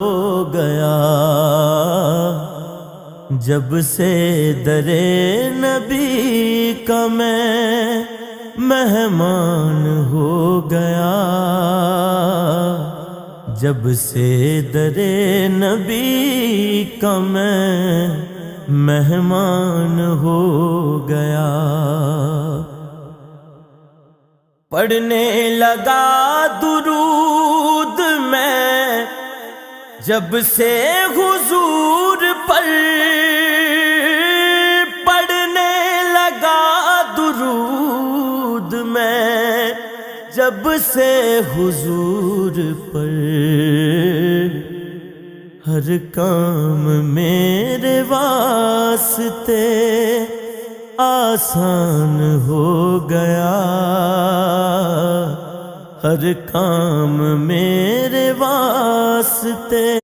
ہو گیا جب سے درِ نبی کا میں مہمان ہو گیا، جب سے درِ نبی کا میں مہمان ہو گیا۔ پڑھنے لگا درود میں جب سے حضور پر، پڑھنے لگا درود میں جب سے حضور پر، ہر کام میرے واسطے آسان ہو گیا، ہر کام میرے واسطے